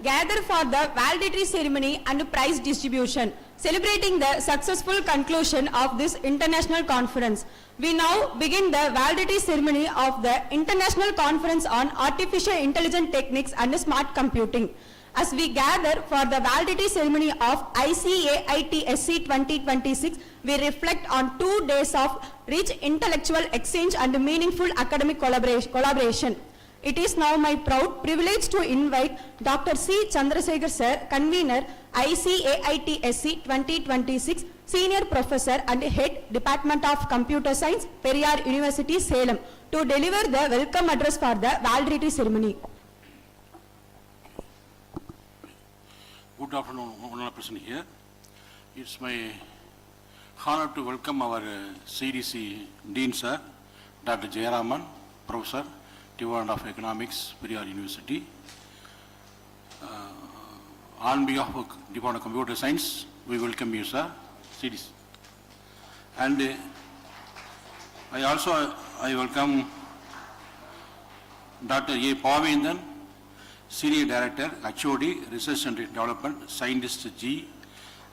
gather for the valedictory ceremony and prize distribution, celebrating the successful conclusion of this international conference. We now begin the valedictory ceremony of the International Conference on Artificial Intelligence Techniques and Smart Computing. As we gather for the valedictory ceremony of ICAITSC 2026, we reflect on 2 days of rich intellectual exchange and meaningful academic collaboration. It is now my proud privilege to invite Dr. C. Chandrasekhar Sir, Convener, ICAITSC 2026, Senior Professor and Head, Department of Computer Science, Periyar University, Salem, to deliver the welcome address for the valedictory ceremony. Good afternoon, honorable person here. It's my honor to welcome our CDC Dean Sir, Dr. Jayaraman, Professor, Department of Economics, Periyar University. On behalf of Department of Computer Science, we welcome you, sir, CDC. And I welcome Dr. A. Pavindan, Senior Director, HOD, Research and Development, Scientist G,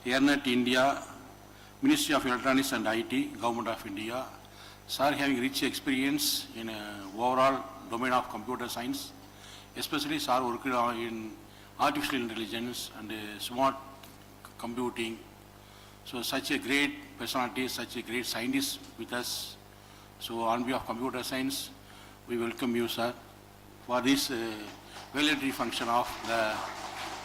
EarNet India, Ministry of Electronics and IT, Government of India. Sir having rich experience in overall domain of computer science, especially sir worked in artificial intelligence and smart computing. So such a great personality, such a great scientist with us. So on behalf of computer science, we welcome you, sir, for this valedictory function of the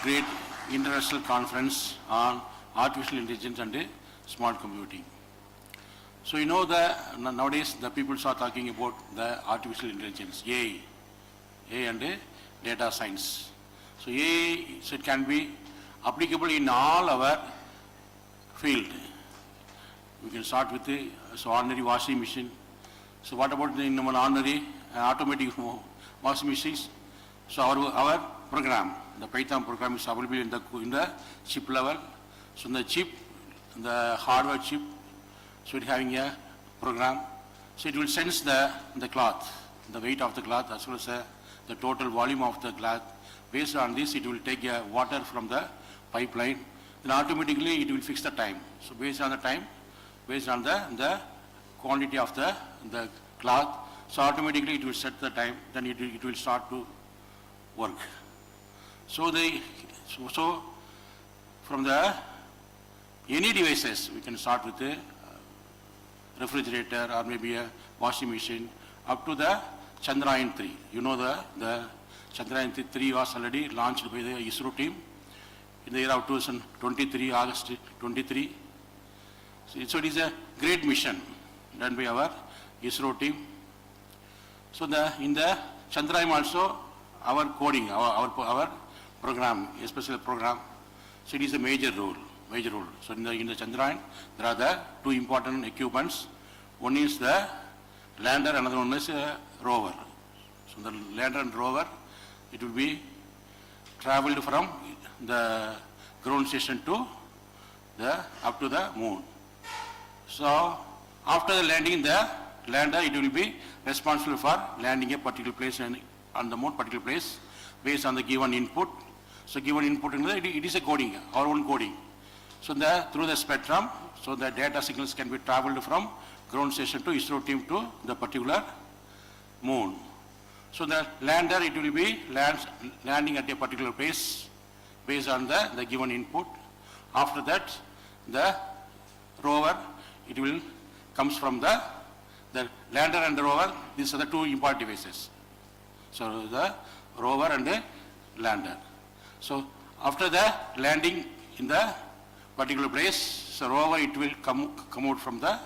great international conference on artificial intelligence and smart computing. So you know that nowadays the people are talking about the artificial intelligence, AI and data science. So AI, so it can be applicable in all our field. We can start with the ordinary washing machine. So what about the ordinary automatic washing machines? So our program, the Python program is available in the chip level. So in the chip, the hardware chip, so it having a program. So it will sense the cloth, the weight of the cloth as well as the total volume of the cloth. Based on this, it will take water from the pipeline. Then automatically it will fix the time. So based on the time, based on the quantity of the cloth, so automatically it will set the time. Then it will start to work. So from the any devices, we can start with a refrigerator or maybe a washing machine up to the Chandrayaan 3. You know the Chandrayaan 3 was already launched by the ISRO team in the year of 2023, August 23. So it is a great mission done by our ISRO team. So in the Chandrayaan also, our coding, our program, a special program, so it is a major role. So in the Chandrayaan, there are the 2 important equipments. One is the lander, another one is a rover. So the lander and rover, it will be traveled from the ground station to up to the moon. So after the landing, the lander, it will be responsible for landing a particular place on the moon, particular place, based on the given input. So given input, it is a coding, our own coding. So through the spectrum, so the data signals can be traveled from ground station to ISRO team to the particular moon. So the lander, it will be landing at a particular place based on the given input. After that, the rover, it will comes from the lander and the rover. These are the 2 important devices. So the rover and the lander. So after the landing in the particular place, so rover, it will come out from the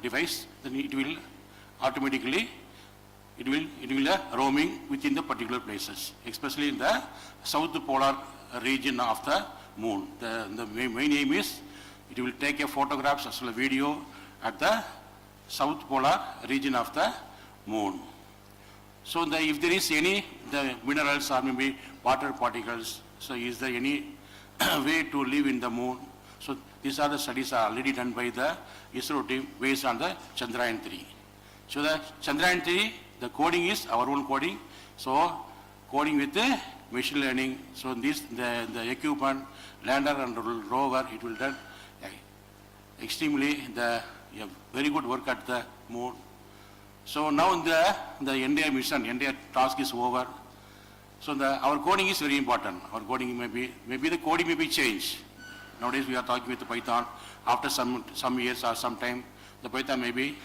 device. Then it will automatically it will roaming within the particular places, especially in the south polar region of the moon. The main aim is it will take a photographs as well as video at the south polar region of the moon. So if there is any the minerals or maybe water particles, so is there any way to live in the moon? So these are the studies are already done by the ISRO team based on the Chandrayaan 3. So the Chandrayaan 3, the coding is our own coding. So coding with machine learning. So this, the equipment, lander and rover, it will done extremely very good work at the moon. So now the India mission, India task is over. So our coding is very important. Our coding maybe the coding may be changed. Nowadays we are talking with Python. After some years or some time, the Python may be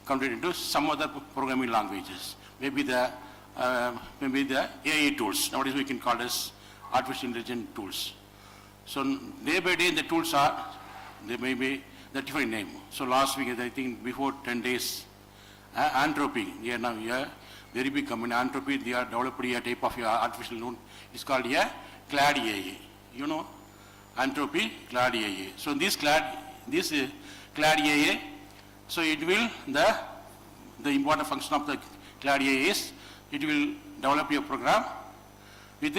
converted into some other programming languages. Maybe the AI tools. Nowadays we can call this artificial intelligence tools. So day by day the tools they may be the different name. So last week, I think before 10 days, Entropy, they are now very big company. Entropy, they are developed a type of artificial intelligence. It's called CLAD AI. You know, Entropy, CLAD AI. So this CLAD AI, so it will, the important function of the CLAD AI is, it will develop a program with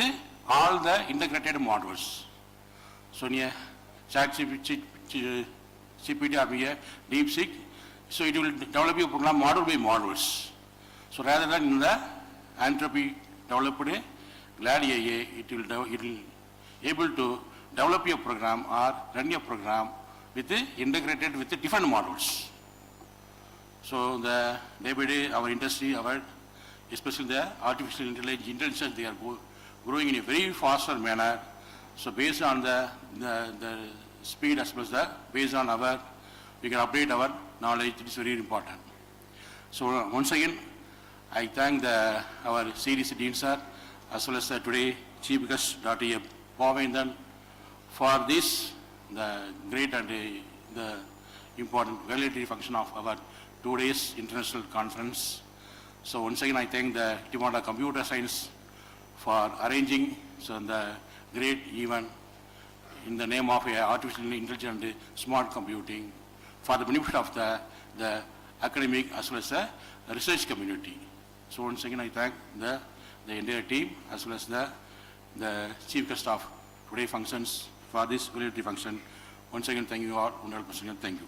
all the integrated modules. So near ChatGPT or DeepSeek, so it will develop your program module by modules. So rather than in the Entropy developed CLAD AI, it will able to develop your program or run your program with integrated with the different modules. So the day by day our industry, especially the artificial intelligence, they are growing in a very faster manner. So based on the speed as well as based on we can update our knowledge. It is very important. So once again, I thank our CDC Dean sir as well as today Chief Guest Dr. Pavindan for this, the great and the important validatory function of our 2 days international conference. So once again, I thank the Department of Computer Science for arranging the great event in the name of artificial intelligence and smart computing for the benefit of the academic as well as the research community. So once again, I thank the entire team as well as the chief guest of today's functions for this validatory function. Once again, thank you all. 100% thank you.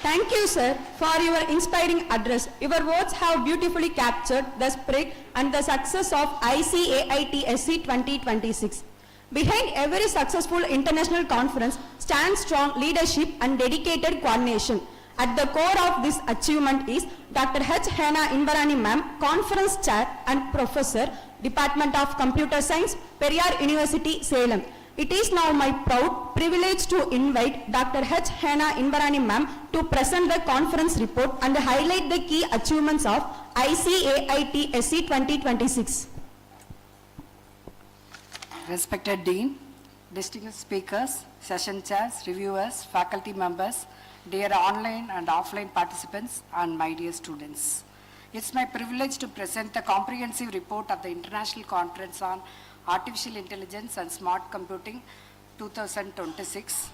Thank you, sir, for your inspiring address. Your words have beautifully captured the spirit and the success of ICAITSC 2026. Behind every successful international conference stands strong leadership and dedicated coordination. At the core of this achievement is Dr. H. Hannah Invarani Ma'am, Conference Chair and Professor, Department of Computer Science, Periyar University, Salem. It is now my proud privilege to invite Dr. H. Hannah Invarani Ma'am to present the conference report and highlight the key achievements of ICAITSC 2026. Respected Dean, distinguished speakers, session chairs, reviewers, faculty members, dear online and offline participants, and my dear students. It's my privilege to present the comprehensive report of the International Conference on Artificial Intelligence and Smart Computing 2026,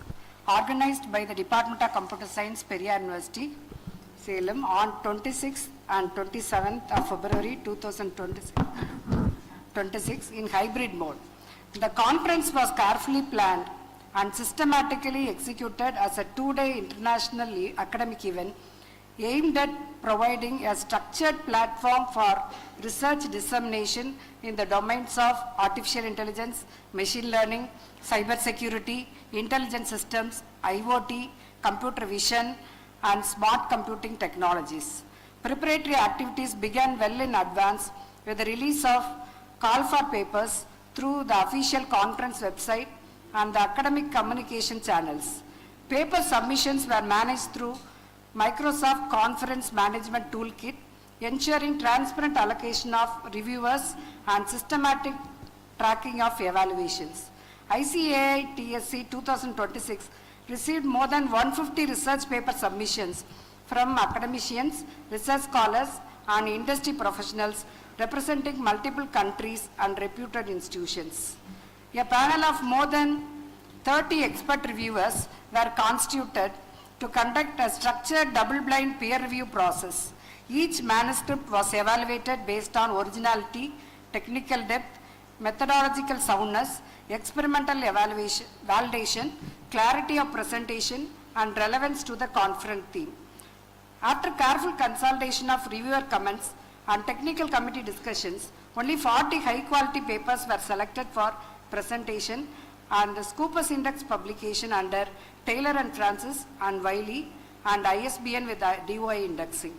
organized by the Department of Computer Science, Periyar University, Salem, on 26th and 27th of February 2026 in hybrid mode. The conference was carefully planned and systematically executed as a 2-day international academic event aimed at providing a structured platform for research dissemination in the domains of artificial intelligence, machine learning, cyber security, intelligent systems, IoT, computer vision, and smart computing technologies. Preparatory activities began well in advance with the release of call for papers through the official conference website and the academic communication channels. Paper submissions were managed through Microsoft Conference Management Toolkit, ensuring transparent allocation of reviewers and systematic tracking of evaluations. ICAITSC 2026 received more than 150 research paper submissions from academicians, research scholars, and industry professionals representing multiple countries and reputed institutions. A panel of more than 30 expert reviewers were constituted to conduct a structured double-blind peer review process. Each manuscript was evaluated based on originality, technical depth, methodological soundness, experimental evaluation, validation, clarity of presentation, and relevance to the conference theme. After careful consultation of reviewer comments and technical committee discussions, only 40 high-quality papers were selected for presentation, and the Scoopus Index publication under Taylor and Francis and Wiley and ISBN with DOI indexing.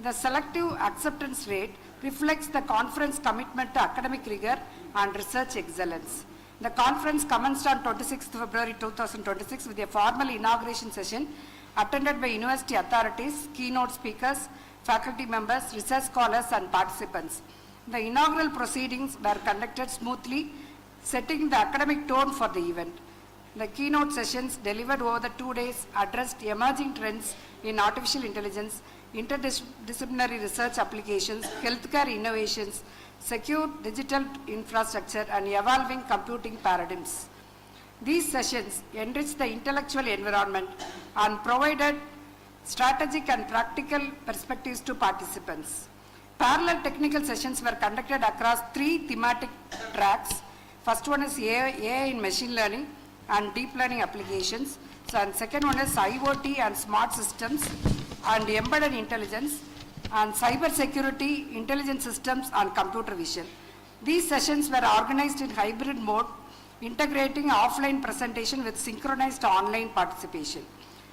The selective acceptance rate reflects the conference commitment to academic rigor and research excellence. The conference commenced on 26th February 2026 with a formal inauguration session attended by university authorities, keynote speakers, faculty members, research scholars and participants. The inaugural proceedings were conducted smoothly, setting the academic tone for the event. The keynote sessions delivered over the 2 days addressed emerging trends in artificial intelligence, interdisciplinary research applications, healthcare innovations, secure digital infrastructure and evolving computing paradigms. These sessions enriched the intellectual environment and provided strategic and practical perspectives to participants. Parallel technical sessions were conducted across 3 thematic tracks. First one is AI in machine learning and deep learning applications. And second one is IoT and smart systems and embedded intelligence, and cyber security, intelligent systems and computer vision. These sessions were organized in hybrid mode, integrating offline presentation with synchronized online participation.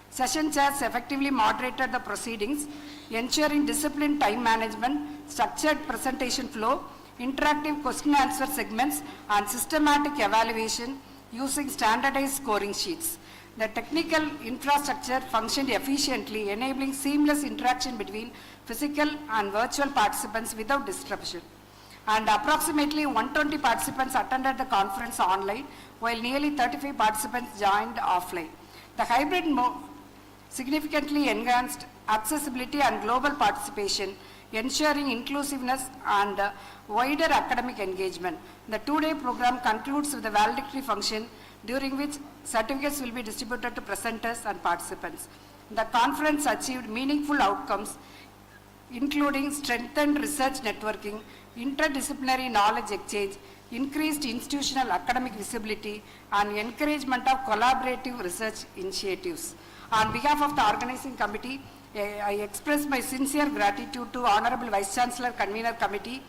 Session chairs effectively moderated the proceedings, ensuring disciplined time management, structured presentation flow, interactive question answer segments and systematic evaluation using standardized scoring sheets. The technical infrastructure functioned efficiently, enabling seamless interaction between physical and virtual participants without disruption. And approximately 120 participants attended the conference online, while nearly 35 participants joined offline. The hybrid mode significantly enhanced accessibility and global participation, ensuring inclusiveness and wider academic engagement. The 2-day program concludes with a valedictory function, during which certificates will be distributed to presenters and participants. The conference achieved meaningful outcomes, including strengthened research networking, interdisciplinary knowledge exchange, increased institutional academic visibility, and encouragement of collaborative research initiatives. On behalf of the organizing committee, I express my sincere gratitude to Honorable Vice Chancellor, Convener Committee,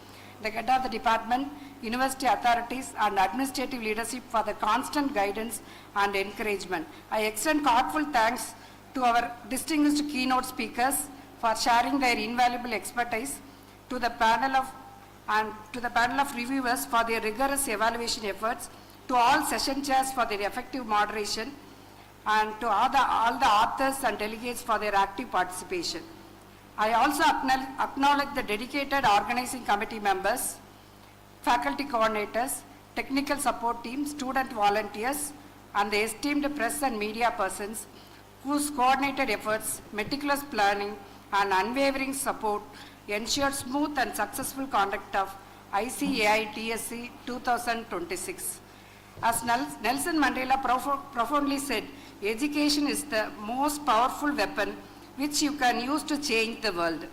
the head of the department, university authorities and administrative leadership for the constant guidance and encouragement. I extend heartful thanks to our distinguished keynote speakers for sharing their invaluable expertise, to the panel of reviewers for their rigorous evaluation efforts, to all session chairs for their effective moderation, and to all the authors and delegates for their active participation. I also acknowledge the dedicated organizing committee members, faculty coordinators, technical support team, student volunteers, and the esteemed press and media persons whose coordinated efforts, meticulous planning, and unwavering support ensured smooth and successful conduct of ICAITSC 2026. As Nelson Mandela profoundly said, education is the most powerful weapon which you can use to change the world.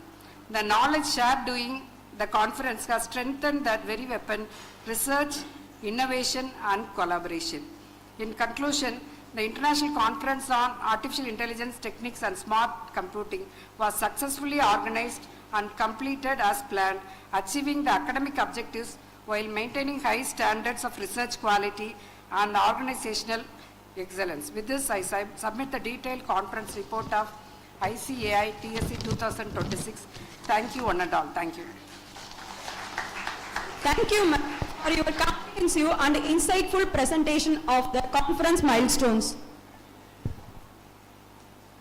The knowledge shared during the conference has strengthened that very weapon: research, innovation, and collaboration. In conclusion, the International Conference on Artificial Intelligence Techniques and Smart Computing was successfully organized and completed as planned, achieving the academic objectives while maintaining high standards of research quality and organizational excellence. With this, I submit the detailed conference report of ICAITSC 2026. Thank you, one and all. Thank you. Thank you, ma'am, for your comprehensive and insightful presentation of the conference milestones.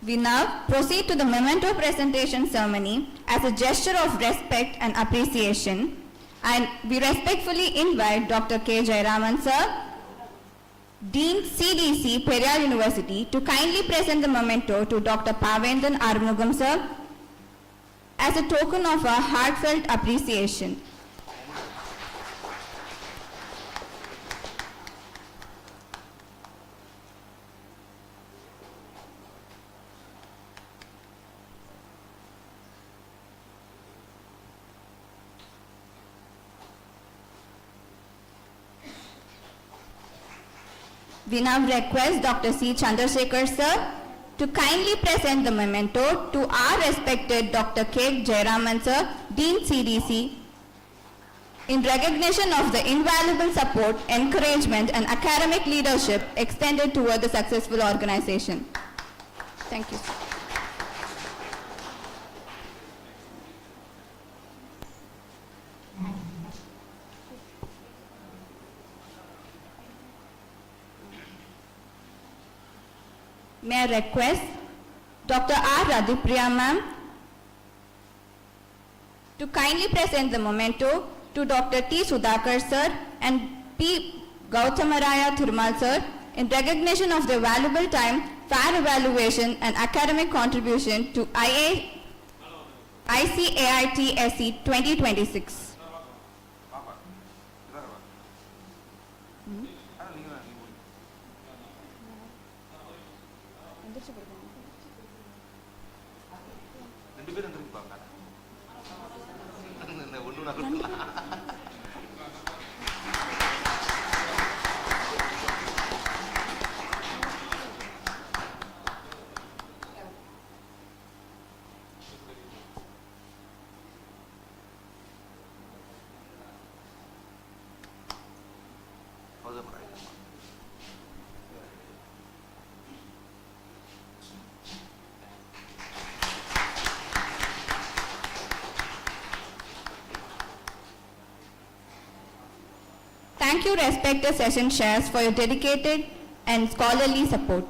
We now proceed to the memento presentation ceremony as a gesture of respect and appreciation, and we respectfully invite Dr. K. Jayaraman sir, Dean CDC, Periyar University, to kindly present the memento to Dr. Pavendan Arumugam sir as a token of our heartfelt appreciation. We now request Dr. C. Chandrasekhar sir to kindly present the memento to our respected Dr. K. Jayaraman sir, Dean CDC, in recognition of the invaluable support, encouragement and academic leadership extended toward the successful organization. Thank you, sir. May I request Dr. R. Radhipriya ma'am to kindly present the memento to Dr. T. Sudhakar sir and P. Gautamaraya Thirumal sir in recognition of their valuable time, fair evaluation and academic contribution to ICAITSC 2026. Thank you, respected session chairs, for your dedicated and scholarly support.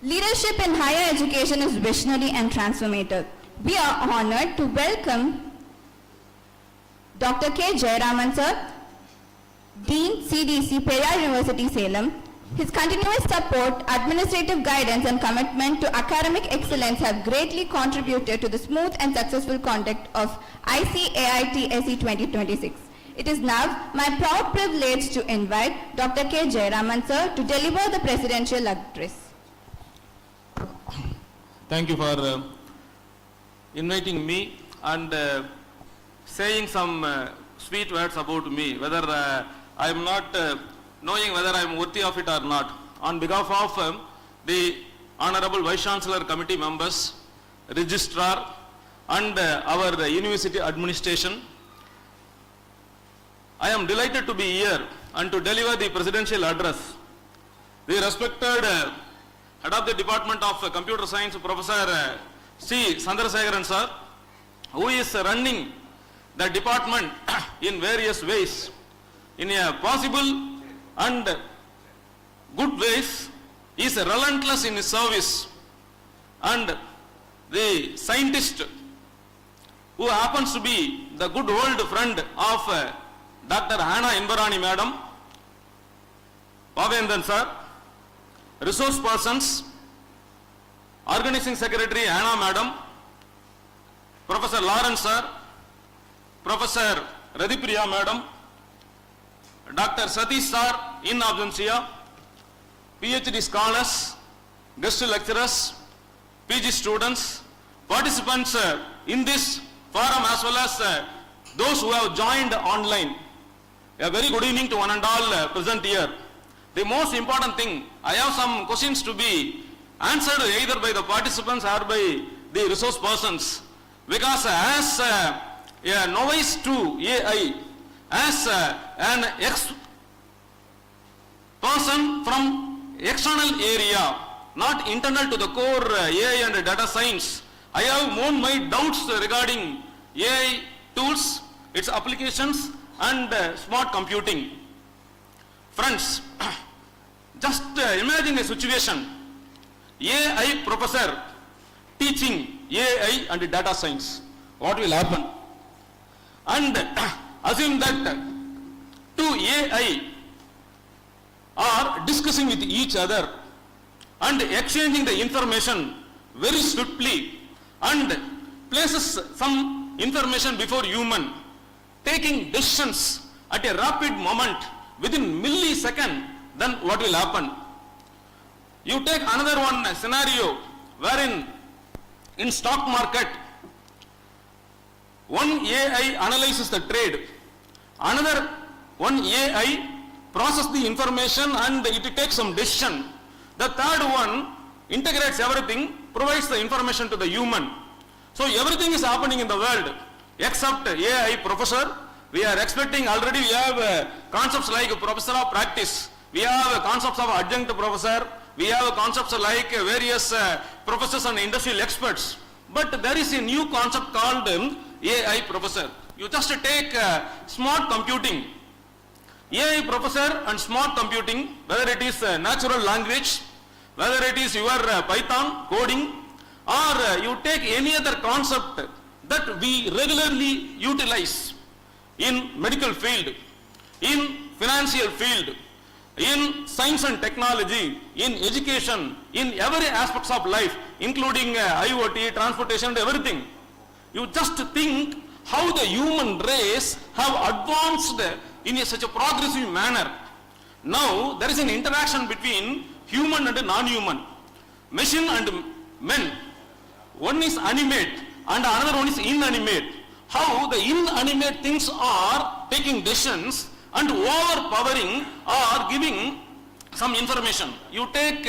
Leadership in higher education is visionary and transformative. We are honored to welcome Dr. K. Jayaraman sir, Dean CDC, Periyar University, Salem. His continuous support, administrative guidance and commitment to academic excellence have greatly contributed to the smooth and successful conduct of ICAITSC 2026. It is now my proud privilege to invite Dr. K. Jayaraman sir to deliver the presidential address. Thank you for inviting me and saying some sweet words about me, whether I am not knowing whether I am worthy of it or not. On behalf of the Honorable Vice Chancellor Committee members, Registrar and our University Administration, I am delighted to be here and to deliver the presidential address. The respected Head of the Department of Computer Science, Professor C. Chandrasekharan sir, who is running the department in various ways, in a possible and good ways, is relentless in his service, and the scientist who happens to be the good old friend of Dr. Hannah Invarani madam, Pavendan sir, resource persons, organizing secretary Hannah madam, Professor Lawrence sir, Professor Radhipriya madam, Dr. Satish sir in absentia, PhD scholars, guest lecturers, PG students, participants in this forum as well as those who have joined online. A very good evening to one and all present here. The most important thing, I have some questions to be answered either by the participants or by the resource persons, because as a novice to AI, as an person from external area, not internal to the core AI and data science, I have known my doubts regarding AI tools, its applications and smart computing. Friends, just imagine a situation, AI professor teaching AI and data science. What will happen? And assume that two AI are discussing with each other and exchanging the information very swiftly, and places some information before human, taking decisions at a rapid moment within millisecond, then what will happen? You take another one scenario wherein in stock market One AI analyzes the trade, another one AI processes the information and it takes some decision. The third one integrates everything, provides the information to the human. So everything is happening in the world except AI professor. We are expecting already, we have concepts like professor of practice, we have concepts of adjunct professor, we have concepts like various professors and industrial experts. But there is a new concept called AI professor. You just take smart computing. AI professor and smart computing, whether it is natural language, whether it is your Python coding, or you take any other concept that we regularly utilize in medical field, in financial field, in science and technology, in education, in every aspects of life, including IoT, transportation, and everything. You just think how the human race have advanced in such a progressive manner. Now, there is an interaction between human and non-human, machine and men. One is animate and another one is inanimate. How the inanimate things are taking decisions and overpowering or giving some information. You take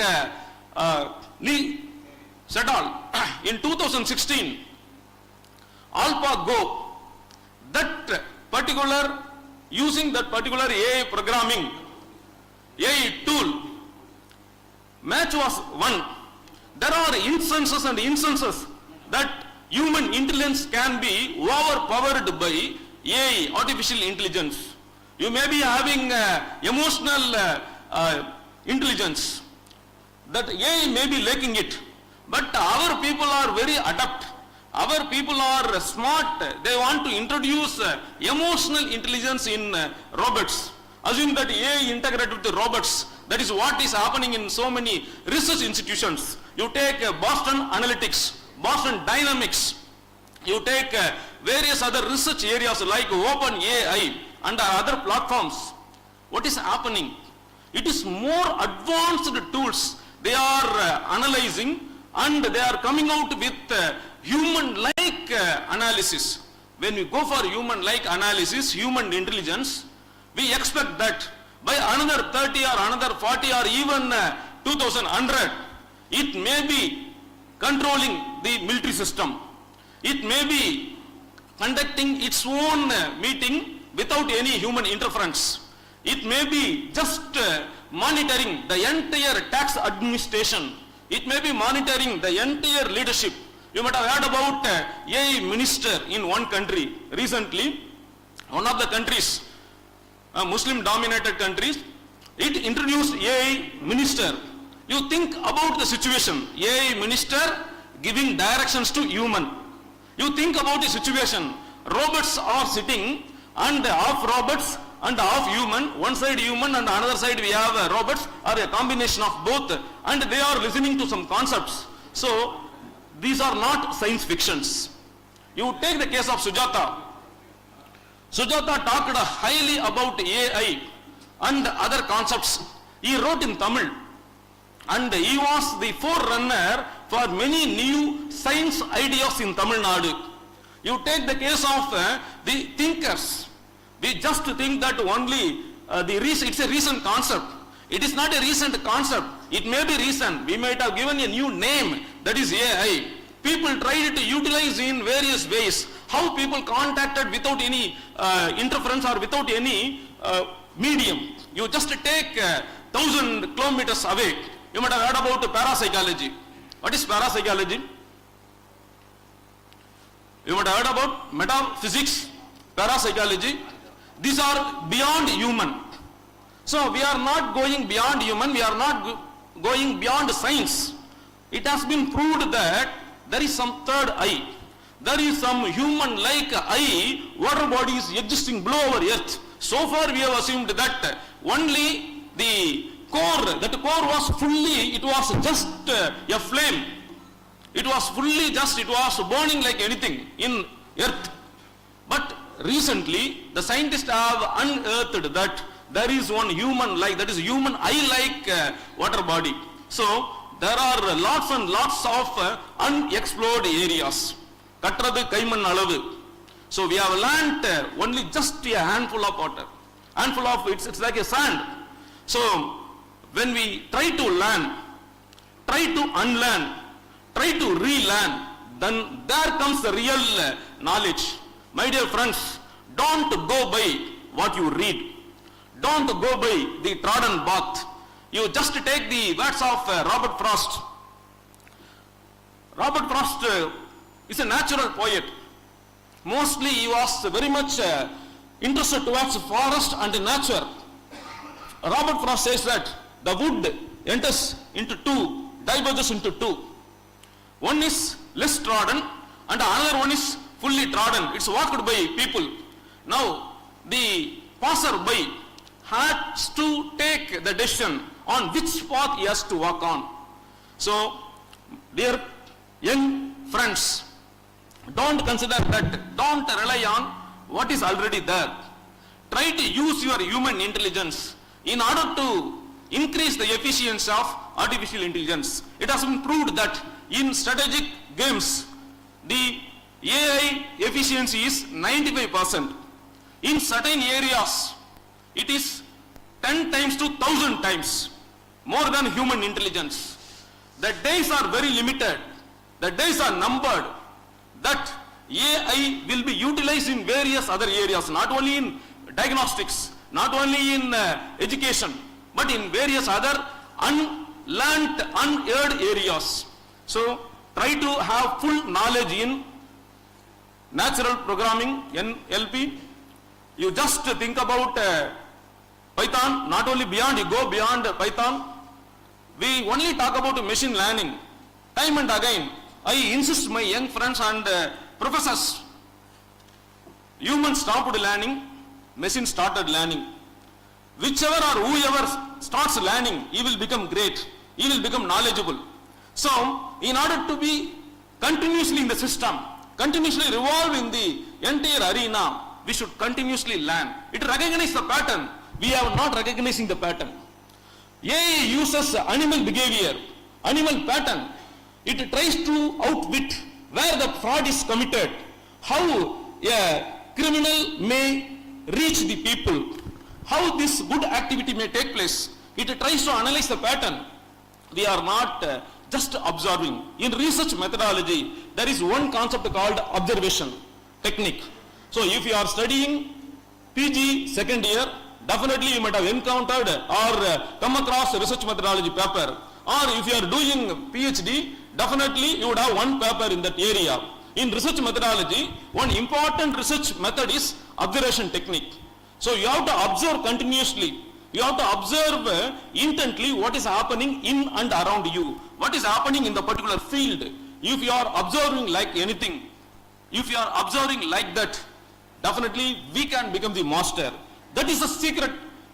Lee Sedol in 2016, AlphaGo, that particular, using that particular AI programming, AI tool, match was won. There are instances and instances that human intelligence can be overpowered by AI, artificial intelligence. You may be having emotional intelligence, that AI may be lacking it, but our people are very adept. Our people are smart. They want to introduce emotional intelligence in robots. Assume that AI integrated with the robots. That is what is happening in so many research institutions. You take Boston Analytics, Boston Dynamics. You take various other research areas like OpenAI and other platforms. What is happening? It is more advanced tools. They are analyzing and they are coming out with human-like analysis. When we go for human-like analysis, human intelligence, we expect that by another 30 or another 40 or even 2100, it may be controlling the military system. It may be conducting its own meeting without any human interference. It may be just monitoring the entire tax administration. It may be monitoring the entire leadership. You might have heard about AI minister in one country. Recently, one of the countries, Muslim-dominated countries, it introduced AI minister. You think about the situation. AI minister giving directions to human. You think about the situation. Robots are sitting and half robots and half human. One side human and another side we have robots, or a combination of both, and they are listening to some concepts. So these are not science fictions. You take the case of Sujata. Sujata talked highly about AI and other concepts. He wrote in Tamil, and he was the forerunner for many new science ideas in Tamil Nadu. You take the case of the thinkers. We just think that only it's a recent concept. It is not a recent concept. It may be recent. We might have given a new name, that is AI. People tried to utilize in various ways. How people contacted without any interference or without any medium. You just take 1,000 kilometers away. You might have heard about parapsychology. What is parapsychology? You might have heard about metaphysics, parapsychology. These are beyond human. So we are not going beyond human, we are not going beyond science. It has been proved that there is some third eye. There is some human-like eye, water bodies existing below our earth. So far we have assumed that only the core, that core was fully, it was just a flame. It was fully just, it was burning like anything in earth. But recently, the scientists have unearthed that there is one human-like, that is human eye-like water body. So there are lots and lots of unexplored areas. Katrathu kaiman alavu. So we have learnt only just a handful of water. Handful of it's like a sand. So when we try to learn, try to unlearn, try to relearn, then there comes the real knowledge. My dear friends, don't go by what you read. Don't go by the trodden path. You just take the words of Robert Frost. Robert Frost is a natural poet. Mostly he was very much interested towards forest and nature. Robert Frost says that the wood enters into two, diverges into two. One is less trodden and another one is fully trodden. It's walked by people. Now the passer-by has to take the decision on which path he has to walk on. So, dear young friends, don't consider that, don't rely on what is already there. Try to use your human intelligence in order to increase the efficiency of artificial intelligence. It has been proved that in strategic games, the AI efficiency is 95%. In certain areas, it is 10 times to 1,000 times more than human intelligence. The days are very limited. The days are numbered that AI will be utilized in various other areas, not only in diagnostics, not only in education, but in various other unlearned, unheard areas. So try to have full knowledge in natural programming, NLP. You just think about Python, not only beyond, you go beyond Python. We only talk about machine learning. Time and again, I insist my young friends and professors, humans stopped learning, machine started learning. Whichever or whoever starts learning, he will become great, he will become knowledgeable. So, in order to be continuously in the system, continuously revolve in the entire arena, we should continuously learn. It recognizes the pattern. We are not recognizing the pattern. AI uses animal behavior, animal pattern. It tries to outwit where the fraud is committed, how a criminal may reach the people, how this good activity may take place. It tries to analyze the pattern. We are not just observing. In research methodology, there is one concept called observation technique. So if you are studying PG second year, definitely you might have encountered or come across a research methodology paper. Or if you are doing PhD, definitely you would have one paper in that area. In research methodology, one important research method is observation technique. So you have to observe continuously. You have to observe intently what is happening in and around you. What is happening in the particular field. If you are observing like anything, if you are observing like that, definitely we can become the master. That is the secret.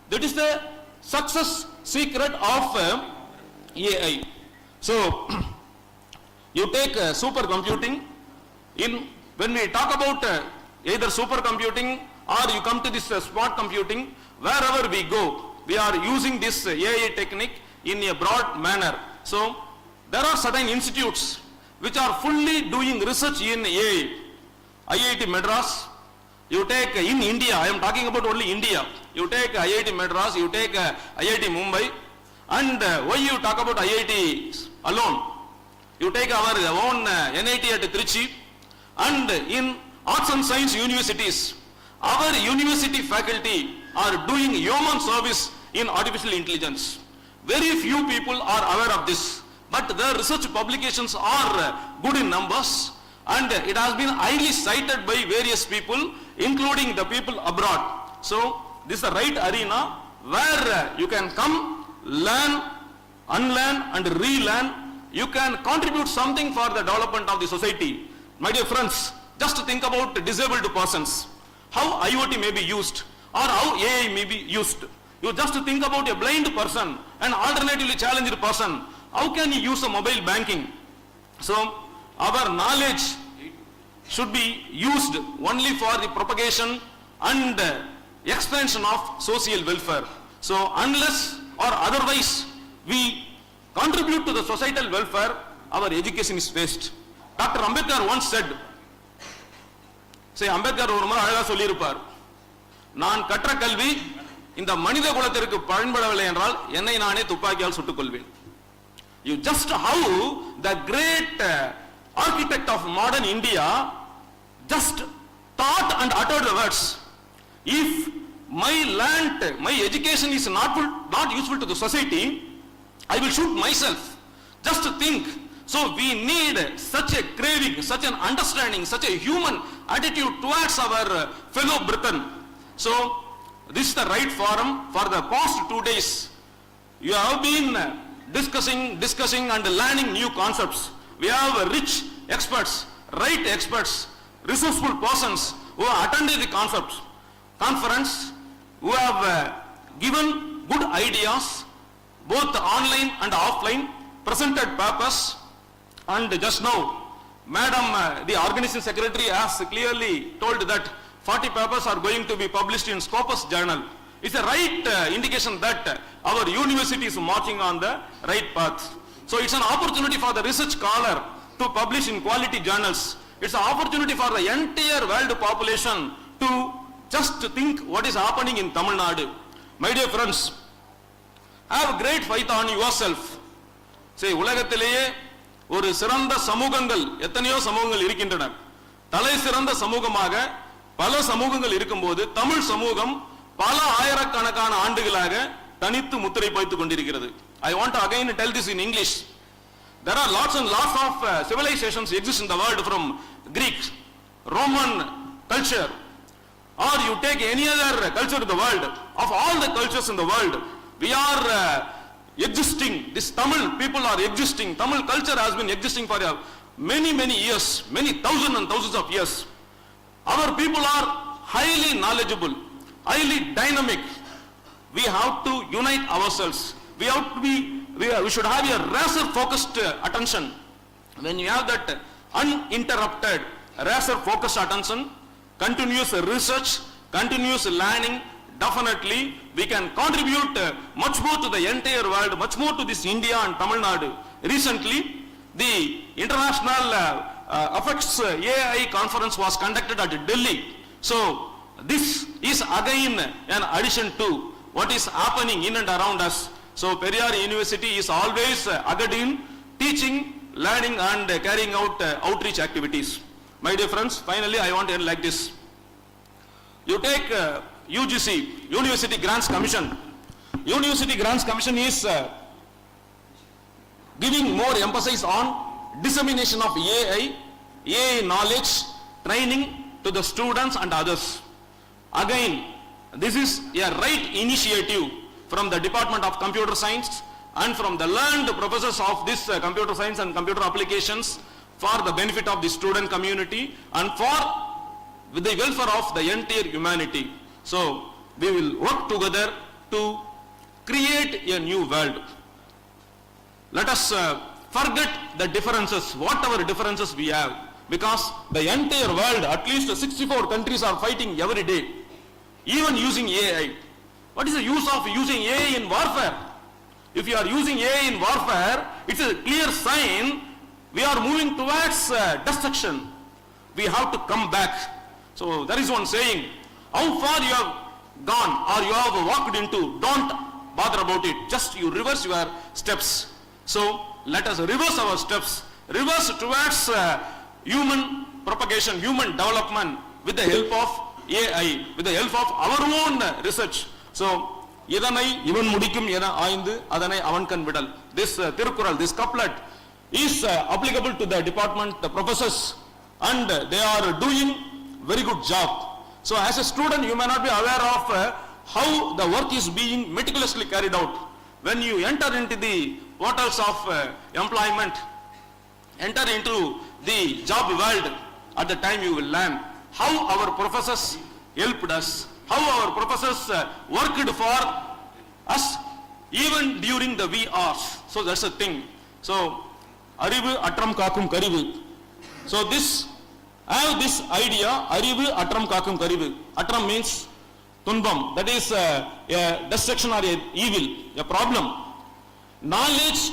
That is the success secret of AI. So, you take supercomputing. When we talk about either supercomputing or you come to this smart computing, wherever we go, we are using this AI technique in a broad manner. So, there are certain institutes which are fully doing research in AI. IIT Madras, you take in India, I am talking about only India. You take IIT Madras, you take IIT Mumbai, and why you talk about IIT alone? You take our own NIT at Trichy, and in arts and science universities, our university faculty are doing human service in artificial intelligence. Very few people are aware of this, but the research publications are good in numbers, and it has been highly cited by various people, including the people abroad. So this is the right arena where you can come, learn, unlearn and relearn. You can contribute something for the development of the society. My dear friends, just think about disabled persons, how IoT may be used or how AI may be used. You just think about a blind person, an alternatively challenged person, how can he use a mobile banking? So our knowledge should be used only for the propagation and expansion of social welfare. So unless or otherwise we contribute to the societal welfare, our education is waste. Dr. Ambedkar once said, சரி, அம்பேத்கர் ஒரு முறை அழகா சொல்லியிருப்பார், நான் கற்ற கல்வி இந்த மனித குலத்திற்கு பயன்படவில்லை என்றால் என்னை நானே துப்பாக்கியால் சுட்டுக் கொள்வேன். You just how the great architect of modern India just thought and uttered the words, if my land, my education is not useful to the society, I will shoot myself. Just to think. So we need such a craving, such an understanding, such a human attitude towards our fellow Briton. So this is the right forum. For the past 2 days you have been discussing and learning new concepts. We have rich experts, right experts, resourceful persons who have attended the conference, who have given good ideas, both online and offline, presented papers, and just now, Madam, the organizing secretary has clearly told that 40 papers are going to be published in Scopus Journal. It's a right indication that our university is marching on the right path. So it's an opportunity for the research scholar to publish in quality journals. It's an opportunity for the entire world population to just think what is happening in Tamil Nadu. My dear friends, have great faith on yourself. Say, உலகத்திலேயே ஒரு சிறந்த சமூகங்கள் எத்தனையோ சமூகங்கள் இருக்கின்றன. தலை சிறந்த சமூகமாக பல சமூகங்கள் இருக்கும்போது தமிழ் சமூகம் பல ஆயிரக்கணக்கான ஆண்டுகளாக தனித்து முத்திரை பதித்துக் கொண்டிருக்கிறது. I want to again tell this in English. There are lots and lots of civilizations exist in the world, from Greek, Roman culture, or you take any other culture in the world. Of all the cultures in the world, we are existing. This Tamil people are existing. Tamil culture has been existing for many years, many thousands and thousands of years. Our people are highly knowledgeable, highly dynamic. We have to unite ourselves. We should have a razor focused attention. When you have that uninterrupted razor focused attention, continuous research, continuous learning, definitely we can contribute much more to the entire world, much more to this India and Tamil Nadu. Recently, the international affects AI conference was conducted at Delhi. So this is again an addition to what is happening in and around us. So Periyar University is always ahead in teaching, learning and carrying out outreach activities. My dear friends, finally I want to end like this. You take UGC, University Grants Commission. University Grants Commission is giving more emphasis on dissemination of AI knowledge, training to the students and others. Again, this is a right initiative from the Department of Computer Science and from the learned professors of this computer science and computer applications, for the benefit of the student community and for the welfare of the entire humanity. So we will work together to create a new world. Let us forget the differences, whatever differences we have, because the entire world, at least 64 countries are fighting every day, even using AI. What is the use of using AI in warfare? If you are using AI in warfare, it's a clear sign we are moving towards destruction. We have to come back. So there is one saying, how far you have gone or you have walked into, don't bother about it, just you reverse your steps. So let us reverse our steps, reverse towards human propagation, human development with the help of AI, with the help of our own research. So இதனை இவன் முடிக்கும் என ஆய்ந்து அதனை அவன் கண் விடல். This Thirukkural, this couplet is applicable to the department, the professors, and they are doing very good job. So as a student you may not be aware of how the work is being meticulously carried out. When you enter into the portals of employment, enter into the job world, at the time you will learn how our professors helped us, how our professors worked for us even during the VRs. So that's a thing. So அறிவு அற்றம் காக்கும் கருவு. So I have this idea, அறிவு அற்றம் காக்கும் கருவு. Atram means துன்பம், that is a destruction or a evil, a problem. Knowledge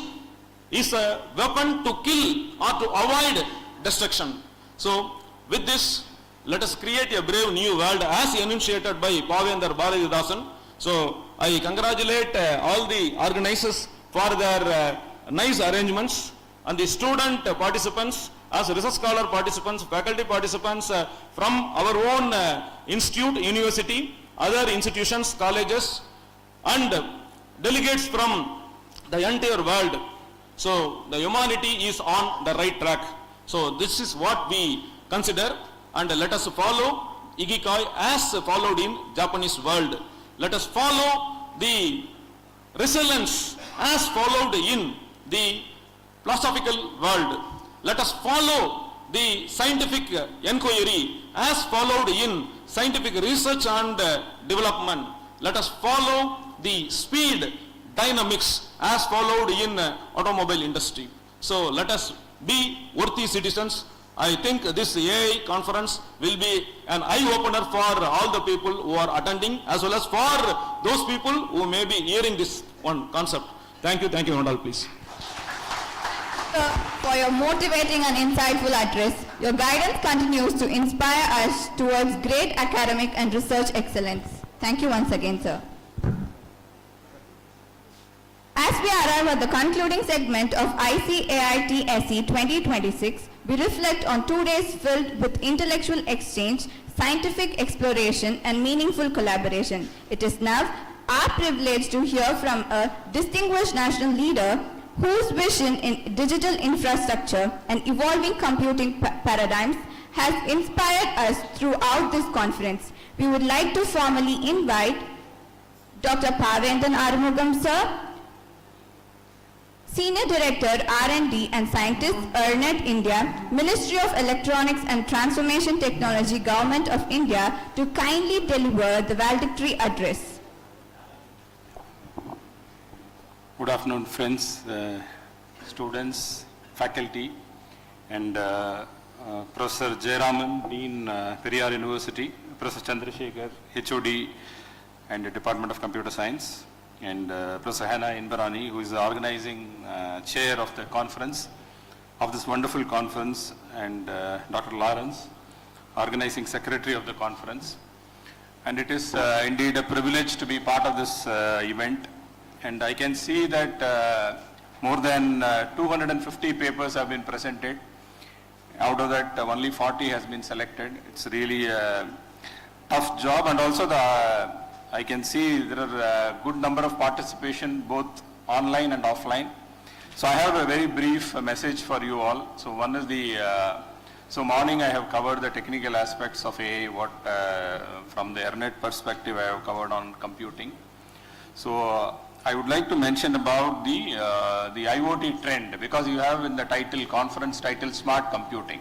is a weapon to kill or to avoid destruction. So with this let us create a brave new world as enunciated by Pavendra Balajidasan. So I congratulate all the organizers for their nice arrangements, and the student participants, as research scholar participants, faculty participants from our own institute, university, other institutions, colleges, and delegates from the entire world. So the humanity is on the right track. So this is what we consider, and let us follow Ikigai as followed in Japanese world. Let us follow the resilience as followed in the philosophical world. Let us follow the scientific inquiry as followed in scientific research and development. Let us follow the speed dynamics as followed in automobile industry. So let us be worthy citizens. I think this AI conference will be an eye-opener for all the people who are attending, as well as for those people who may be hearing this one concept. Thank you, Nadu, please. For your motivating and insightful address. Your guidance continues to inspire us towards great academic and research excellence. Thank you once again, sir. As we arrive at the concluding segment of ICAITSC 2026, we reflect on 2 days filled with intellectual exchange, scientific exploration, and meaningful collaboration. It is now our privilege to hear from a distinguished national leader whose vision in digital infrastructure and evolving computing paradigms has inspired us throughout this conference. We would like to formally invite Dr. Pavendran Arumugam, sir, Senior Director R&D and Scientist, EarNet India, Ministry of Electronics and Transformation Technology, Government of India, to kindly deliver the valedictory address. Good afternoon, friends, students, faculty, and Professor Jayaraman, Dean, Periyar University, Professor Chandrasekhar, HOD, and the Department of Computer Science, and Professor Hannah Inbarani, who is the organizing chair of the conference, of this wonderful conference, and Dr. Lawrence, organizing secretary of the conference. And it is indeed a privilege to be part of this event. And I can see that more than 250 papers have been presented. Out of that, only 40 has been selected. It's really a tough job, and also I can see there are a good number of participation, both online and offline. So I have a very brief message for you all. So one is so morning I have covered the technical aspects of AI, what from the EarNet perspective I have covered on computing. So I would like to mention about the IoT trend, because you have in the title, conference title, smart computing.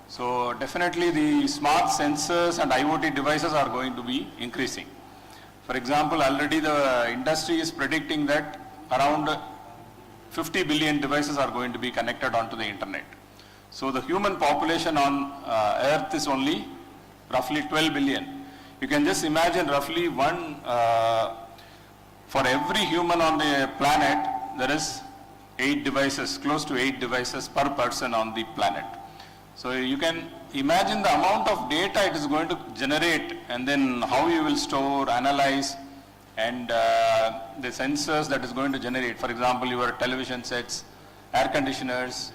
So definitely the smart sensors and IoT devices are going to be increasing. For example, already the industry is predicting that around 50 billion devices are going to be connected onto the internet. So the human population on Earth is only roughly 12 billion. You can just imagine roughly for every human on the planet, there is 8 devices, close to 8 devices per person on the planet. So you can imagine the amount of data it is going to generate, and then how you will store, analyze, and the sensors that is going to generate. For example, your television sets, air conditioners,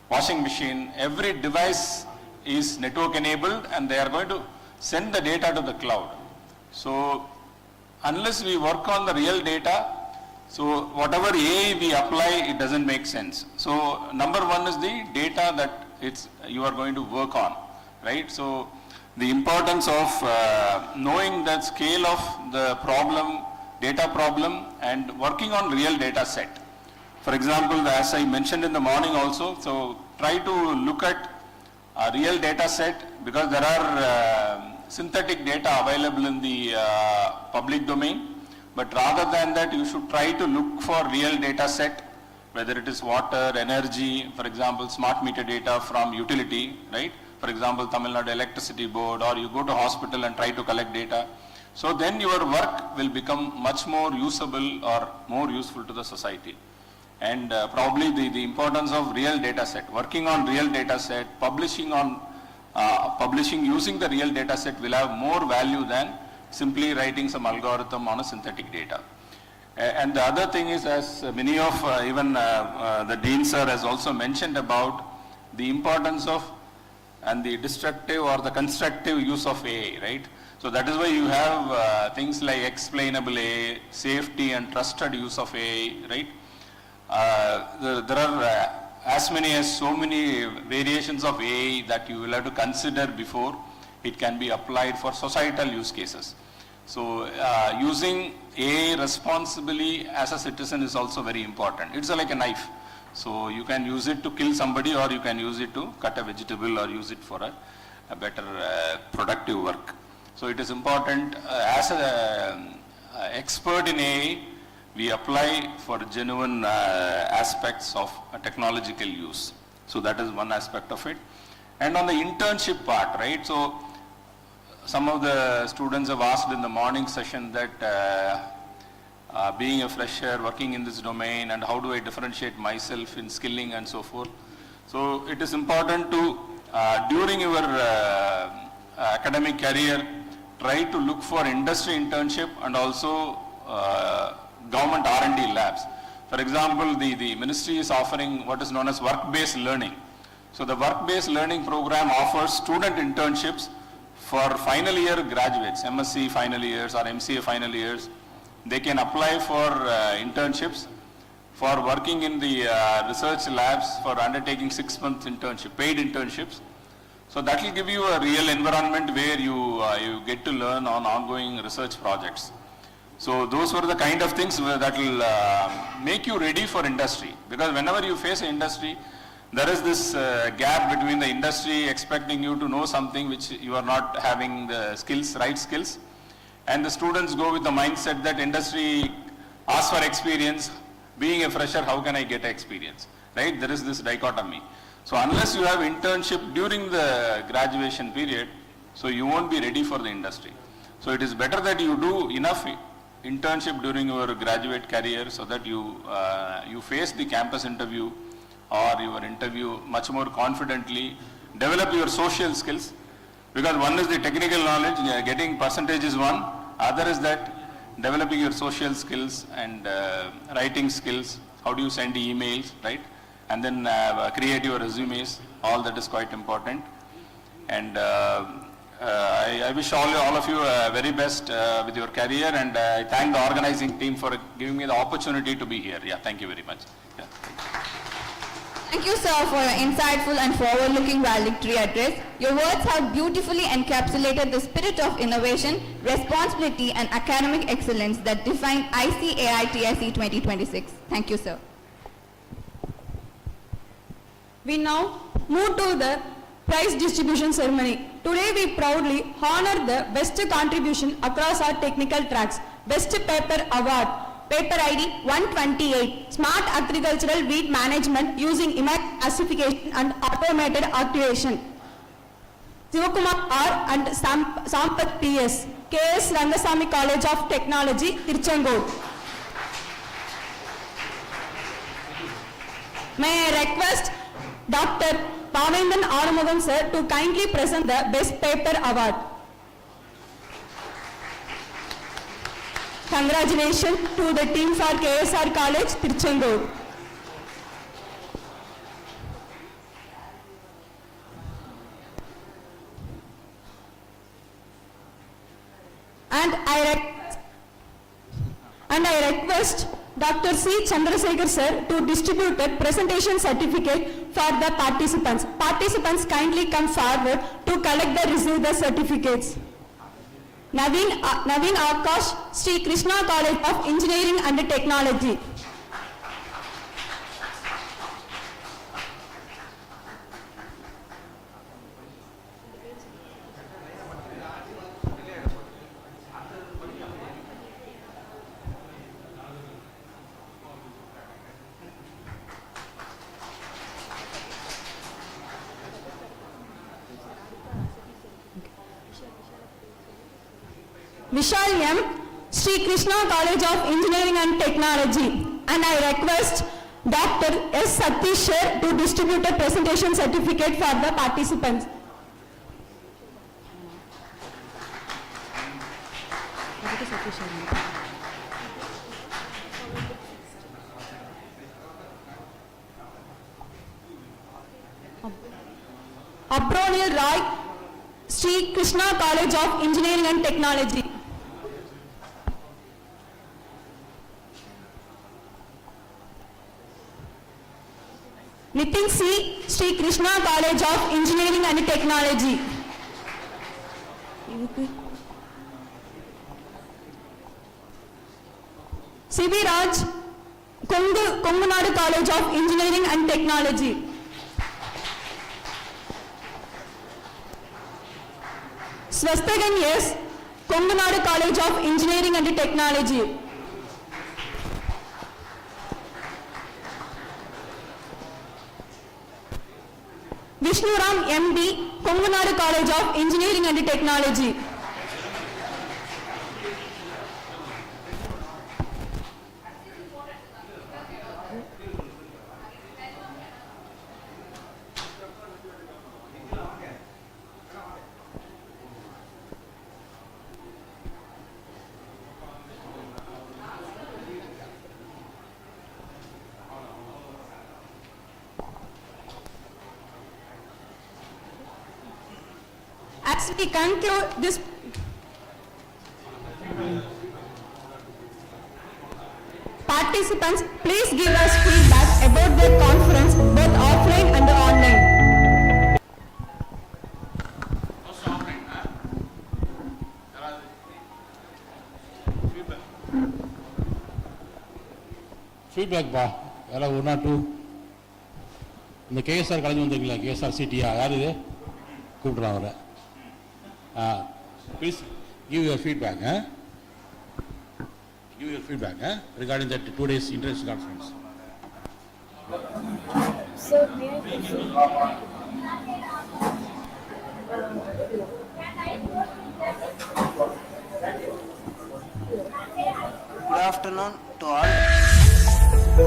washing machine, every device is network enabled, and they are going to send the data to the cloud. So unless we work on the real data, so whatever AI we apply, it doesn't make sense. So number one is the data that you are going to work on, right? So the importance of knowing the scale of the problem, data problem, and working on real data set. For example, as I mentioned in the morning also, so try to look at a real data set, because there are synthetic data available in the public domain, but rather than that, you should try to look for real data set, whether it is water, energy, for example, smart meter data from utility, right? For example, Tamil Nadu Electricity Board, or you go to hospital and try to collect data. So then your work will become much more usable or more useful to the society. And probably the importance of real data set, working on real data set, publishing on publishing using the real data set will have more value than simply writing some algorithm on a synthetic data. And the other thing is, as many of even the Dean sir has also mentioned about the importance of and the destructive or the constructive use of AI, right? So that is why you have things like explainable AI, safety and trusted use of AI, right? There are as many as so many variations of AI that you will have to consider before it can be applied for societal use cases. So using AI responsibly as a citizen is also very important. It's like a knife. So you can use it to kill somebody, or you can use it to cut a vegetable, or use it for a better productive work. So it is important as an expert in AI, we apply for genuine aspects of technological use. So that is one aspect of it. And on the internship part, right? So some of the students have asked in the morning session that being a fresher, working in this domain, and how do I differentiate myself in skilling and so forth. So it is important to, during your academic career, try to look for industry internship and also government R&D labs. For example, the ministry is offering what is known as work-based learning. So the work-based learning program offers student internships for final year graduates, MSc final years or MCA final years. They can apply for internships for working in the research labs for undertaking 6-month internship, paid internships. So that will give you a real environment where you get to learn on ongoing research projects. So those were the kind of things that will make you ready for industry. Because whenever you face an industry, there is this gap between the industry expecting you to know something which you are not having the skills, right skills. And the students go with the mindset that industry asks for experience. Being a fresher, how can I get experience? Right? There is this dichotomy. So unless you have internship during the graduation period, so you won't be ready for the industry. So it is better that you do enough internship during your graduate career so that you face the campus interview or your interview much more confidently, develop your social skills. Because one is the technical knowledge, getting percentage is one. Other is that developing your social skills and writing skills. How do you send emails, right? And then create your resumes. All that is quite important. And I wish all of you very best with your career. And I thank the organizing team for giving me the opportunity to be here. Yeah, thank you very much. Yeah. Thank you, sir, for your insightful and forward-looking valedictory address. Your words have beautifully encapsulated the spirit of innovation, responsibility, and academic excellence that define ICAITSC 2026. Thank you, sir. We now move to the prize distribution ceremony. Today we proudly honor the best contribution across our technical tracks. Best Paper Award. Paper ID 128, Smart Agricultural Weed Management using Image Classification and Automated Activation. Sivakumar R and Sampath PS, KS Rangasamy College of Technology, Tirchangood. May I request Dr. Pavendan Arumugam sir to kindly present the Best Paper Award. Congratulations to the team for KSR College, Tirchangood. And I request Dr. C. Chandrasekhar sir to distribute a presentation certificate for the participants. Participants kindly come forward to receive the certificates. Naveen Akash, Sri Krishna College of Engineering and Technology. Vishal M, Sri Krishna College of Engineering and Technology. And I request Dr. S. Satish to distribute a presentation certificate for the participants. Abronil Roy, Sri Krishna College of Engineering and Technology. Nitin C, Sri Krishna College of Engineering and Technology. CB Raj, Kongunadu College of Engineering and Technology. Swastagan S, Kongunadu College of Engineering and Technology. Vishnuram MD, Kongunadu College of Engineering and Technology. As we conclude this, participants, please give us feedback about their conference, both offline and online. Feedback பா யாரா 1 or 2 இந்த KSR கலந்து வந்திருக்கீங்களா KSR சிட்டியா யார் இது கூப்பிடுறான் அவரை please give your feedback regarding that 2 days international conference. So may I proceed? Good afternoon to all.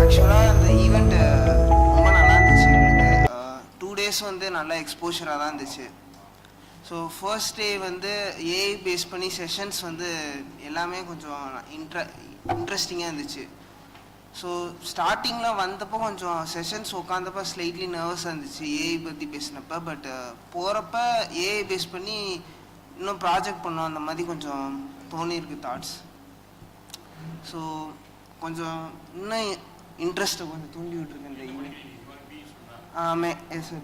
Actually, the event ரொம்ப நல்லா இருந்துச்சு எங்களுக்கு 2 days வந்து நல்ல எக்ஸ்போஷராக தான் இருந்துச்சு. ஸோ ஃபர்ஸ்ட் டே வந்து ஏஐ பேஸ் பண்ணி செஷன்ஸ் வந்து எல்லாமே கொஞ்சம் இன்ட்ரெஸ்டிங்காக இருந்துச்சு. ஸோ ஸ்டார்டிங்கில் வந்தப்போ கொஞ்சம் செஷன்ஸ் உட்காந்தப்போ ஸ்லைட்லி நர்வஸாக இருந்துச்சு ஏஐ பற்றி பேசினப்போ. பட் போகிறப்ப ஏஐ பேஸ் பண்ணி இன்னும் ப்ராஜெக்ட் பண்ணோம் அந்த மாதிரி கொஞ்சம் தோணியிருக்கு தாட்ஸ். ஸோ கொஞ்சம் இன்னும் இன்ட்ரெஸ்ட்டை கொஞ்சம் தூண்டி விட்டுருக்கு இந்த event.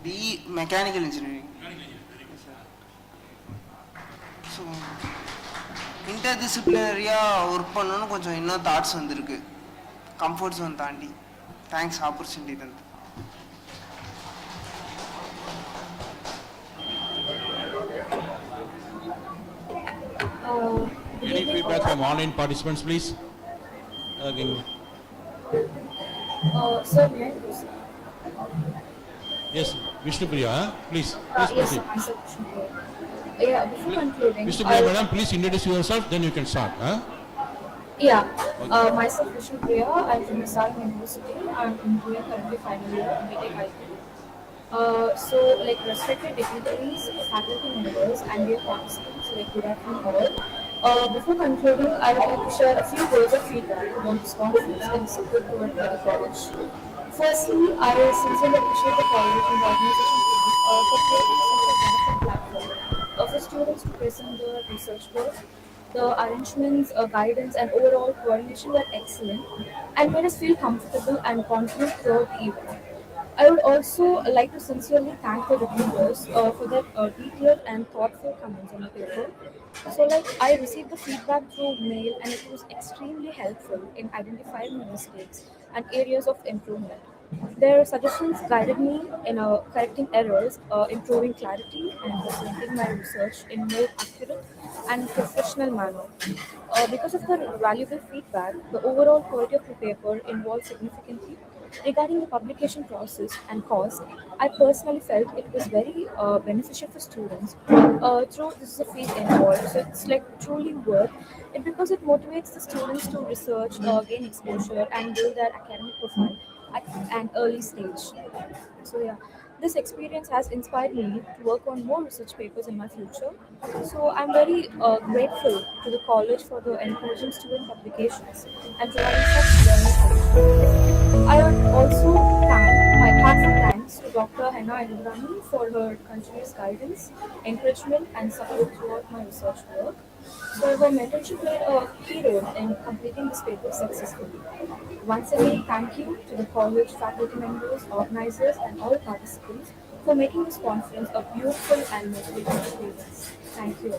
BE mechanical engineering. So இன்டர்டிசிப்ளினரியாக ஒர்க் பண்ணணும்னு கொஞ்சம் இன்னும் தாட்ஸ் வந்திருக்கு கம்ஃபர்ட் ஜோன் தாண்டி. தேங்க்ஸ் ஆப்பர்ச்சுனிட்டி தந்து. Any feedback from online participants, please? Sir, may I proceed? Yes, Vishnu Priya, please. Yes, proceed. myself. Yeah, before concluding, Vishnu Priya, madam, please introduce yourself, then you can start. Myself Vishnu Priya. I'm from Salem University. I'm doing currently final year BTech IT. So, like respected dignitaries, faculty members, and dear participants, like good afternoon all. Before concluding, I would like to share a few words of feedback about this conference and support toward the college. Firstly, I sincerely appreciate the college and the organization for creating such a wonderful platform for students to present their research work. The arrangements, guidance, and overall coordination were excellent and made us feel comfortable and confident throughout the event. I would also like to sincerely thank the reviewers for their detailed and thoughtful comments on the paper. So, like, I received the feedback through mail and it was extremely helpful in identifying my mistakes and areas of improvement. Their suggestions guided me in correcting errors, improving clarity, and presenting my research in more accurate and professional manner. Because of the valuable feedback, the overall quality of the paper evolved significantly. Regarding the publication process and cost, I personally felt it was very beneficial for students. Through this is a fee involved, so it's like truly worth it because it motivates the students to research, gain exposure, and build their academic profile at an early stage. So yeah, This experience has inspired me to work on more research papers in my future. So I'm very grateful to the college for the encouraging student publications and providing such learning opportunities. I would also thank my heartfelt thanks to Dr. Henna Ibrahim for her continuous guidance, encouragement, and support throughout my research work. So her mentorship played a key role in completing this paper successfully. Once again, thank you to the college faculty members, organizers, and all participants for making this conference a beautiful and motivating experience. Thank you.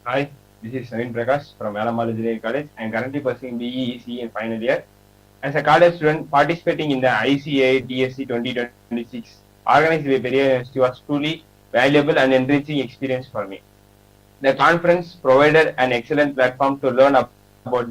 Hi, this is Naveen Prakash from Salem Engineering College. I am currently pursuing BE/ECE in final year. As a college student participating in the ICAITSC 2026 organized by Periyar University was truly valuable and enriching experience for me. The conference provided an excellent platform to learn about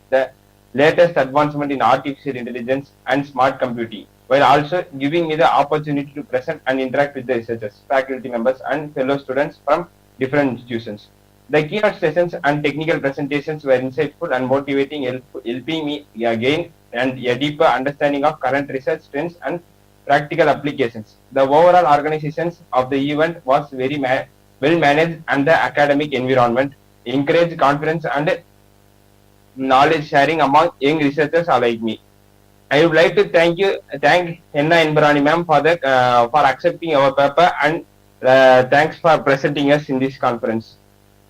the latest advancement in artificial intelligence and smart computing, while also giving me the opportunity to present and interact with the researchers, faculty members, and fellow students from different institutions. The keynote sessions and technical presentations were insightful and motivating, helping me gain a deeper understanding of current research trends and practical applications. The overall organization of the event was very well managed, and the academic environment encouraged confidence and knowledge sharing among young researchers like me. I would like to thank Henna Inbrani ma'am for accepting our paper, and thanks for presenting us in this conference.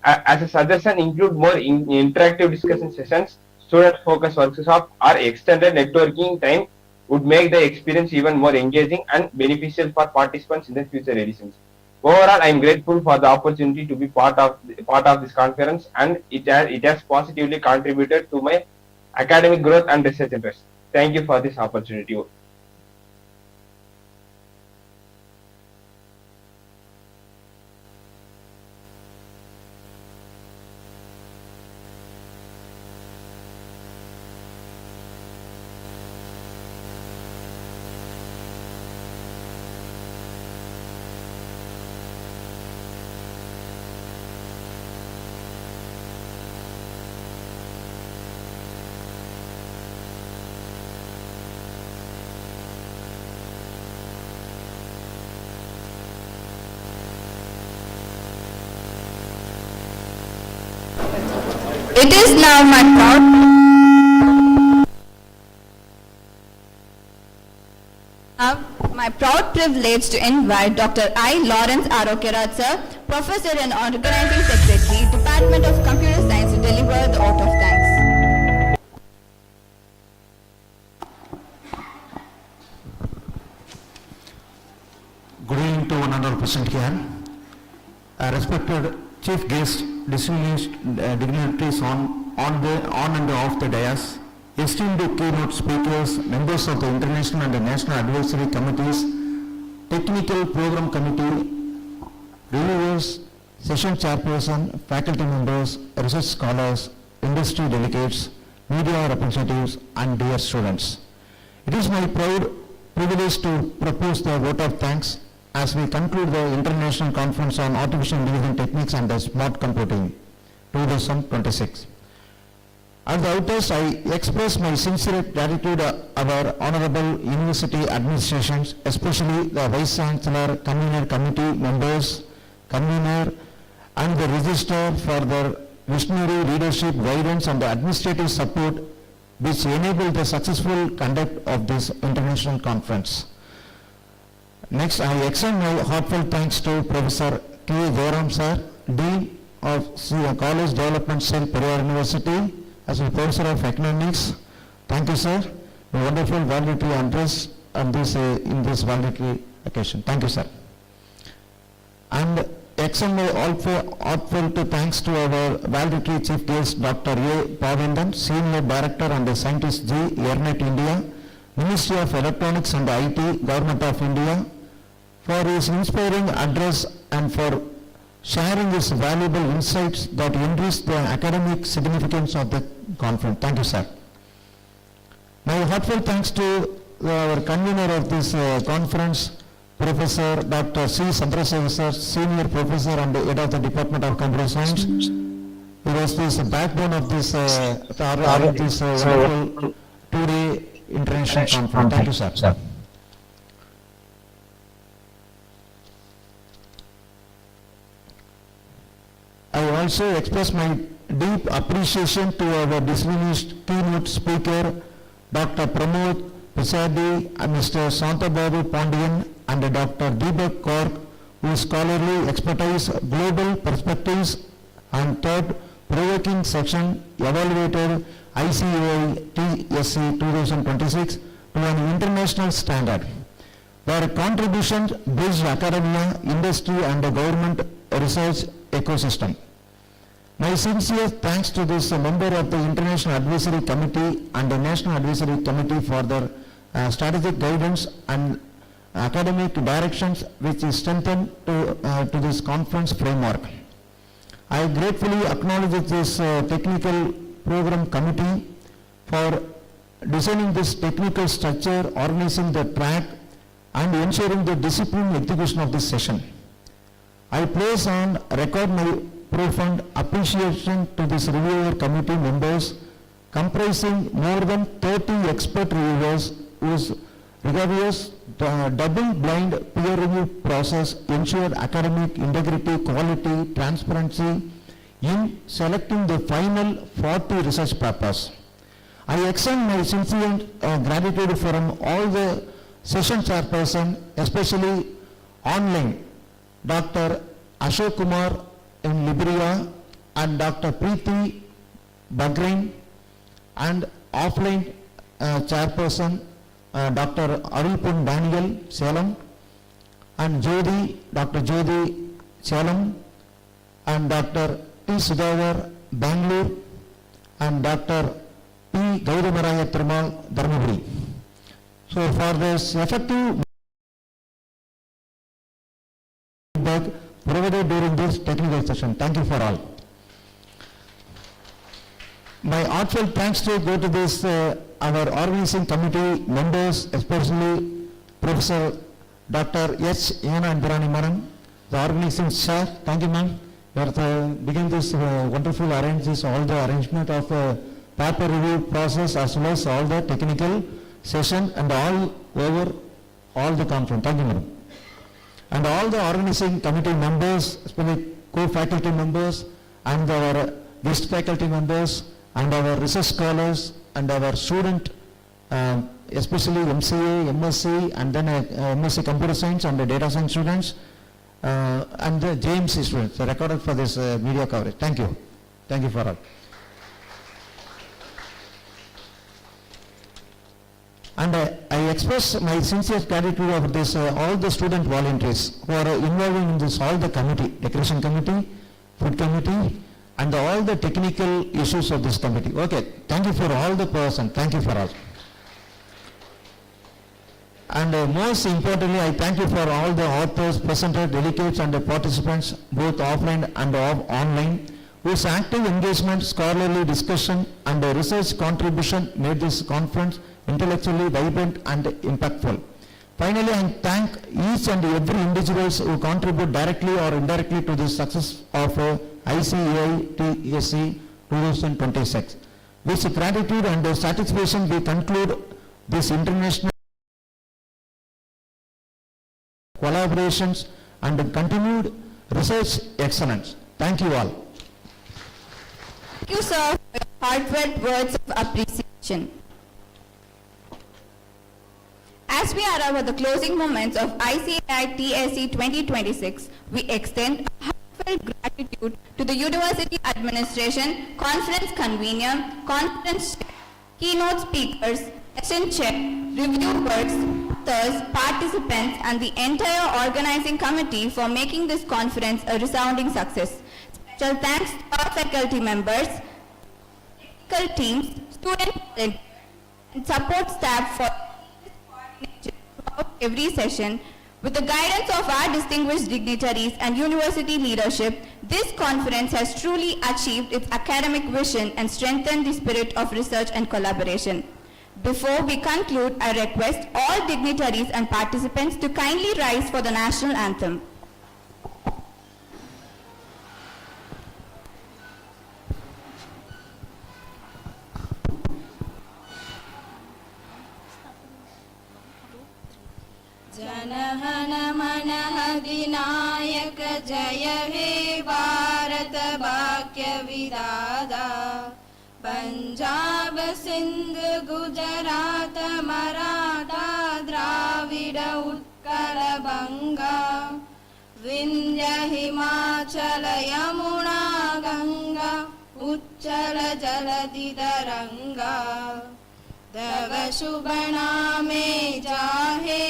As a suggestion, include more interactive discussion sessions, student-focused workshops, or extended networking time would make the experience even more engaging and beneficial for participants in the future editions. Overall, I am grateful for the opportunity to be part of this conference, and it has positively contributed to my academic growth and research interest. Thank you for this opportunity. It is now my proud privilege to invite Dr. I. Lawrence Arokerat, sir, Professor and Organizing Secretary, Department of Computer Science, to deliver the vote of thanks. Good evening to one and all present here. Respected Chief Guest, distinguished dignitaries on and off the dais, esteemed keynote speakers, members of the International and the National Advisory Committees, Technical Program Committee, reviewers, session chairperson, faculty members, research scholars, industry delegates, media representatives, and dear students. It is my proud privilege to propose the vote of thanks as we conclude the International Conference on Artificial Intelligence Techniques and Smart Computing 2026. At the outset, I express my sincere gratitude to our honorable university administrations, especially the Vice Chancellor, Convener Committee members, Convener, and the Registrar for their visionary leadership, guidance, and the administrative support which enabled the successful conduct of this international conference. Next, I extend my heartfelt thanks to Professor K. Jairam sir, Dean of College Development Cell, Periyar University, as a Professor of Economics. Thank you, sir. A wonderful valedictory address on this, in this valedictory occasion. Thank you, sir. And extend my heartfelt thanks to our valedictory chief guest, Dr. A. Pavindan, Senior Director and Scientist G, ERNET India, Ministry of Electronics and IT, Government of India, for his inspiring address and for sharing his valuable insights that enrich the academic significance of the conference. Thank you, sir. My heartfelt thanks to our convener of this conference, Professor Dr. C. Chandrasekhar sir, Senior Professor and Head of the Department of Computer Science. He was this backbone of this wonderful two-day international conference. Thank you, sir. I also express my deep appreciation to our distinguished keynote speaker, Dr. Pramod Pisadi, and Mr. Santababu Pandian, and Dr. Deepak Kaur, whose scholarly expertise, global perspectives, and thought-provoking section evaluated ICAITSC 2026 to an international standard. Their contributions bridged academia, industry, and the government research ecosystem. My sincere thanks to this member of the International Advisory Committee and the National Advisory Committee for their strategic guidance and academic directions which is strengthened to this conference framework. I gratefully acknowledge this technical program committee for designing this technical structure, organizing the track, and ensuring the disciplined execution of this session. I place on record my profound appreciation to this reviewer committee members comprising more than 30 expert reviewers whose rigorous double-blind peer review process ensured academic integrity, quality, transparency in selecting the final 40 research papers. I extend my sincere gratitude from all the session chairperson, especially online, Dr. Ashok Kumar in Liberia and Dr. Preeti Bahrain, and offline chairperson Dr. Arulpun Daniel, Salem, and Dr. Jodi, Salem, and Dr. P. Sudhagar, Bangalore, and Dr. P. Gaudamaraya Thirumal, Dharmaburi. So for this effective feedback provided during this technical session, thank you for all. My heartfelt thanks to go to this our organizing committee members, especially Professor Dr. S. Yana Andrani Maran, the organizing chair. Thank you, ma'am. You have begin this wonderful arrangements, all the arrangement of paper review process as well as all the technical session and all over all the conference. Thank you, madam. And all the organizing committee members, especially co-faculty members and our guest faculty members and our research scholars and our student, especially MCA, MSc, and then MSc Computer Science and the Data Science students, and the JMC students recorded for this media coverage. Thank you. Thank you for all. And I express my sincere gratitude of this all the student volunteers who are involving in this, all the committee, decoration committee, food committee, and all the technical issues of this committee. Okay, thank you for all the person. Thank you for all. And most importantly, I thank you for all the authors, presenters, delegates, and the participants, both offline and online, whose active engagement, scholarly discussion, and research contribution made this conference intellectually vibrant and impactful. Finally, I thank each and every individuals who contribute directly or indirectly to the success of ICAITSC 2026. With gratitude and satisfaction, we conclude this international collaborations and continued research excellence. Thank you all. Thank you, sir, for your heartfelt words of appreciation. As we are at the closing moments of ICAITSC 2026, we extend a heartfelt gratitude to the University Administration, Conference Convener, Conference Chair, Keynote Speakers, Session Chair, Reviewers, authors, participants, and the entire organizing committee for making this conference a resounding success. Special thanks to our faculty members, technical teams, student and support staff for throughout every session. With the guidance of our distinguished dignitaries and university leadership, this conference has truly achieved its academic vision and strengthened the spirit of research and collaboration. Before we conclude, I request all dignitaries and participants to kindly rise for the national anthem. जनहन मन अधिनायक जय हे भारत भाग्य विधाता पंजाब सिंध गुजरात मराठा द्राविड उत्कल बंगा विंध्य हिमाचल यमुना गंगा उच्चल जलधि तरंगा तव शुभ नामे जाहे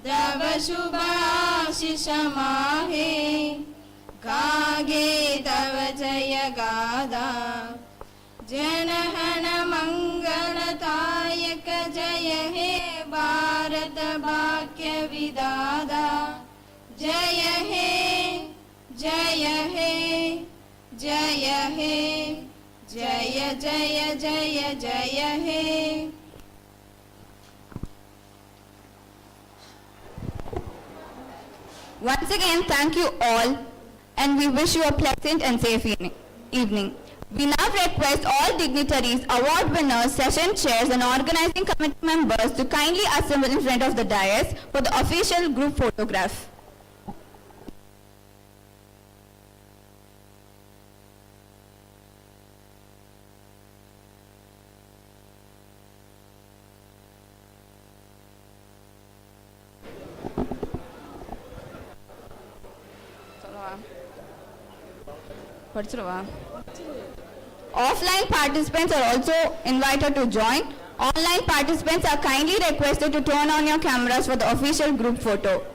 तव शुभ आशीष माहे गागे तव जय गादा जनहन मंगलदायक जय हे भारत भाग्य विधाता जय हे जय हे जय हे जय जय जय जय हे Once again, thank you all, and we wish you a pleasant and safe evening. We now request all dignitaries, award winners, session chairs, and organizing committee members to kindly assemble in front of the dais for the official group photograph. Offline participants are also invited to join. Online participants are kindly requested to turn on your cameras for the official group photo.